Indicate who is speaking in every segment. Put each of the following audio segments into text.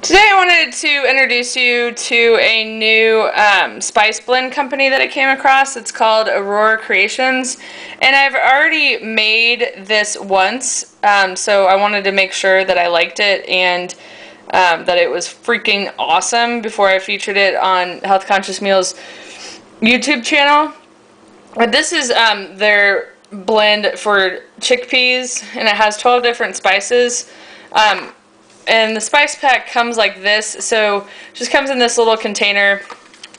Speaker 1: Today I wanted to introduce you to a new spice blend company that I came across. It's called Arora Creations, and I've already made this once, so I wanted to make sure that I liked it and that it was freaking awesome before I featured it on Health Conscious Meals YouTube channel. But this is their blend for chickpeas, and it has 12 different spices. And the spice pack comes like this, so it just comes in this little container.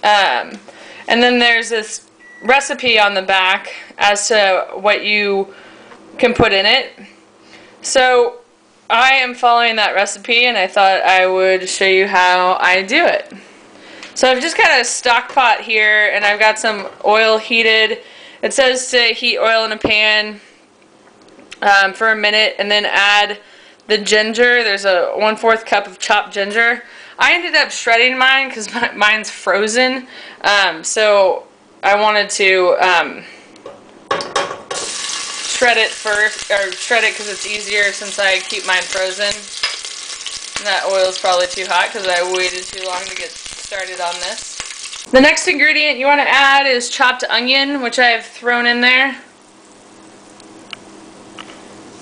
Speaker 1: And then there's this recipe on the back as to what you can put in it. So I am following that recipe, and I thought I would show you how I do it. So I've just got a stock pot here, and I've got some oil heated. It says to heat oil in a pan for a minute, and then add the ginger. There's a 1/4 cup of chopped ginger. I ended up shredding mine because mine's frozen, so I wanted to shred it first, or shred it because it's easier since I keep mine frozen. And that oil's probably too hot because I waited too long to get started on this. The next ingredient you want to add is chopped onion, which I have thrown in there.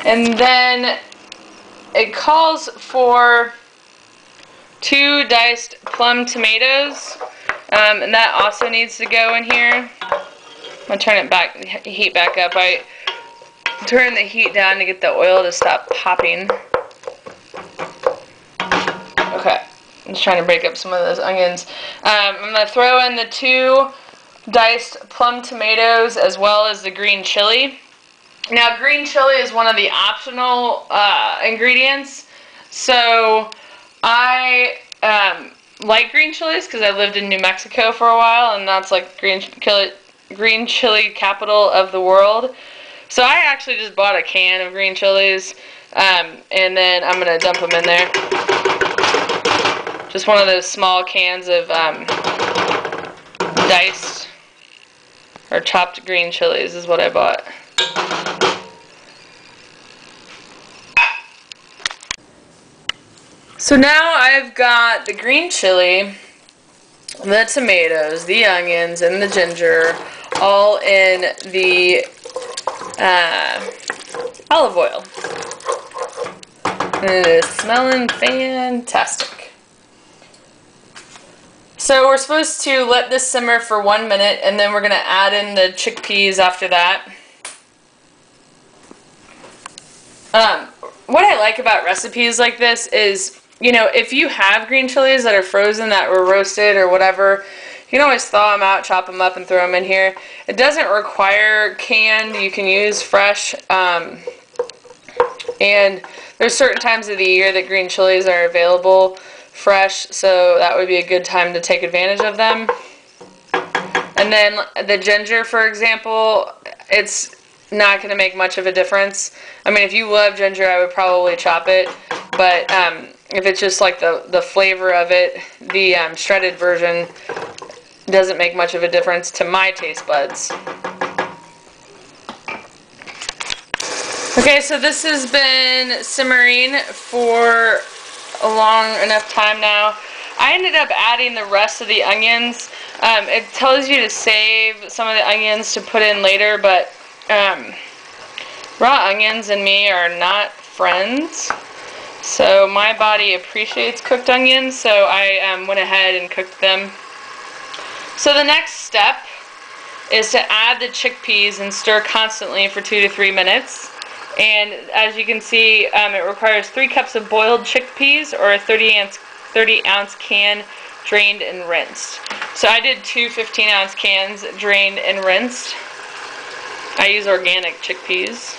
Speaker 1: And then it calls for 2 diced plum tomatoes, and that also needs to go in here. I'm going to turn it back, heat back up. I turn the heat down to get the oil to stop popping. Okay, I'm just trying to break up some of those onions. I'm going to throw in the 2 diced plum tomatoes as well as the green chili. Now, green chili is one of the optional ingredients, so I like green chilies because I lived in New Mexico for a while, and that's like green chili capital of the world. So I actually just bought a can of green chilies, and then I'm going to dump them in there. Just one of those small cans of diced or chopped green chilies is what I bought. So now I've got the green chili, the tomatoes, the onions, and the ginger all in the olive oil. And it is smelling fantastic. So we're supposed to let this simmer for 1 minute, and then we're going to add in the chickpeas after that. What I like about recipes like this is, you know, if you have green chilies that are frozen, that were roasted or whatever, you can always thaw them out, chop them up, and throw them in here. It doesn't require canned. You can use fresh. And there's certain times of the year that green chilies are available fresh, so that would be a good time to take advantage of them. And then the ginger, for example, it's not going to make much of a difference. I mean, if you love ginger, I would probably chop it, but if it's just like the flavor of it, the shredded version doesn't make much of a difference to my taste buds. Okay, so this has been simmering for a long enough time now. I ended up adding the rest of the onions. It tells you to save some of the onions to put in later, but raw onions and me are not friends. So my body appreciates cooked onions, so I went ahead and cooked them. So the next step is to add the chickpeas and stir constantly for 2 to 3 minutes. And as you can see, it requires 3 cups of boiled chickpeas or a 30-ounce can drained and rinsed. So I did 2 15-ounce cans drained and rinsed. I use organic chickpeas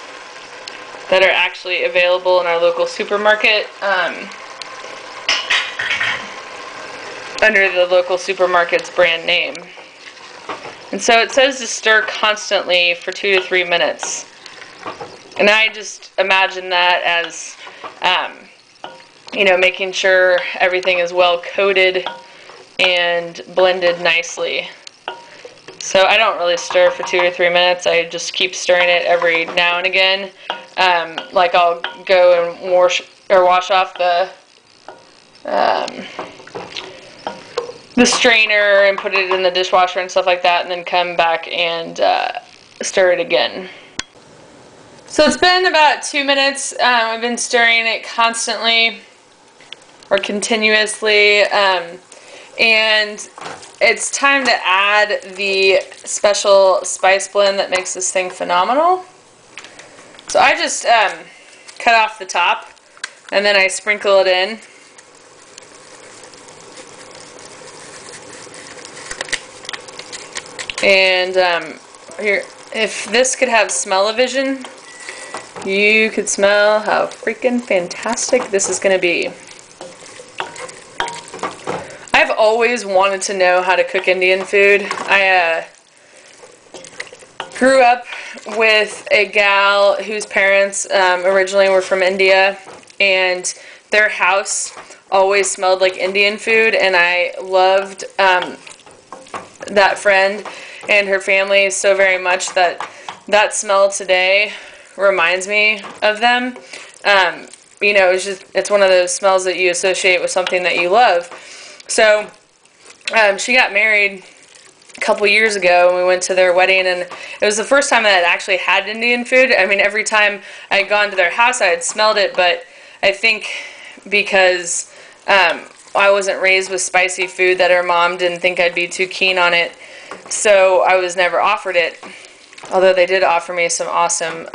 Speaker 1: that are actually available in our local supermarket, under the local supermarket's brand name. And so it says to stir constantly for 2 to 3 minutes. And I just imagine that as, you know, making sure everything is well coated and blended nicely. So I don't really stir for 2 or 3 minutes. I just keep stirring it every now and again. Like I'll go and wash off the the strainer and put it in the dishwasher and stuff like that, and then come back and stir it again. So it's been about 2 minutes. I've been stirring it constantly or continuously, and it's time to add the special spice blend that makes this thing phenomenal. So I just cut off the top and then I sprinkle it in. And here, if this could have smell-o-vision, you could smell how freaking fantastic this is going to be. I've always wanted to know how to cook Indian food. I grew up with a gal whose parents originally were from India, and their house always smelled like Indian food, and I loved that friend and her family so very much that that smell today reminds me of them. You know, it's one of those smells that you associate with something that you love. So she got married a couple years ago, and we went to their wedding, and it was the first time that I'd actually had Indian food. I mean, every time I had gone to their house, I had smelled it, but I think because I wasn't raised with spicy food, that her mom didn't think I'd be too keen on it, so I was never offered it. Although they did offer me some awesome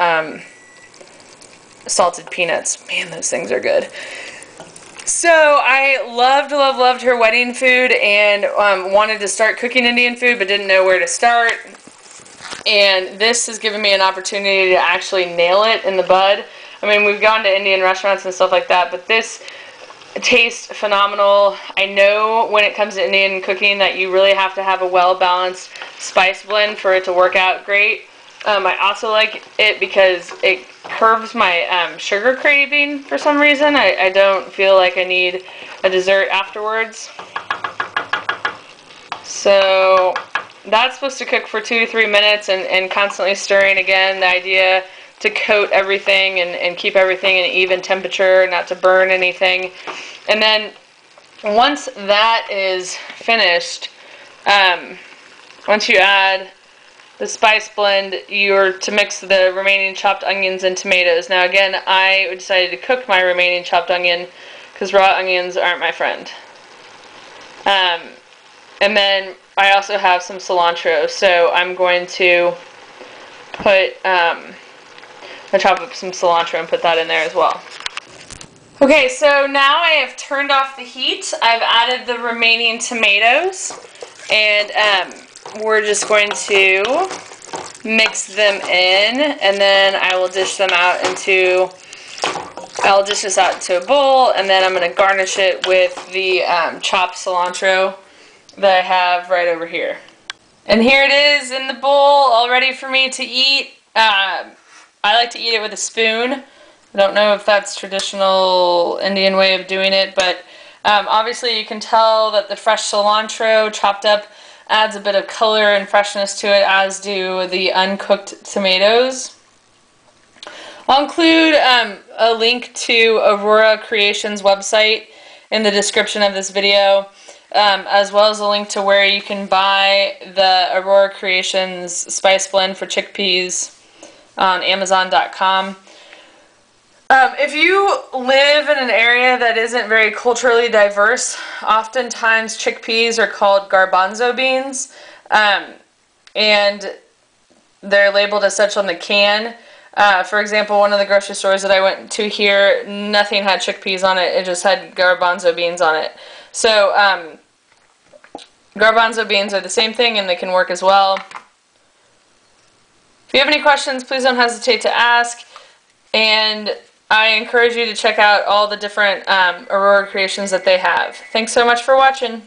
Speaker 1: salted peanuts. Man, those things are good. So I loved her wedding food, and wanted to start cooking Indian food, but didn't know where to start. And this has given me an opportunity to actually nail it in the bud. I mean, we've gone to Indian restaurants and stuff like that, but this tastes phenomenal. I know when it comes to Indian cooking that you really have to have a well-balanced spice blend for it to work out great. I also like it because it curbs my sugar craving for some reason. I don't feel like I need a dessert afterwards. So that's supposed to cook for 2 to 3 minutes, and constantly stirring again. The idea to coat everything and keep everything in even temperature, not to burn anything. And then once that is finished, once you add the spice blend, you're to mix the remaining chopped onions and tomatoes. Now again, I decided to cook my remaining chopped onion because raw onions aren't my friend. And then I also have some cilantro, so I'm going to put I chop up some cilantro and put that in there as well. Okay, so now I have turned off the heat. I've added the remaining tomatoes, and we're just going to mix them in, and then I will dish them out into, I'll dish this out into a bowl, and then I'm going to garnish it with the chopped cilantro that I have right over here. And here it is in the bowl, all ready for me to eat. I like to eat it with a spoon. I don't know if that's traditional Indian way of doing it, but obviously you can tell that the fresh cilantro chopped up adds a bit of color and freshness to it, as do the uncooked tomatoes. I'll include a link to Arora Creations website in the description of this video, as well as a link to where you can buy the Arora Creations spice blend for chickpeas on Amazon.com. If you live in an area that isn't very culturally diverse, oftentimes chickpeas are called garbanzo beans, and they're labeled as such on the can. For example, one of the grocery stores that I went to here, nothing had chickpeas on it, it just had garbanzo beans on it. So garbanzo beans are the same thing, and they can work as well. If you have any questions, please don't hesitate to ask, and I encourage you to check out all the different Arora creations that they have. Thanks so much for watching.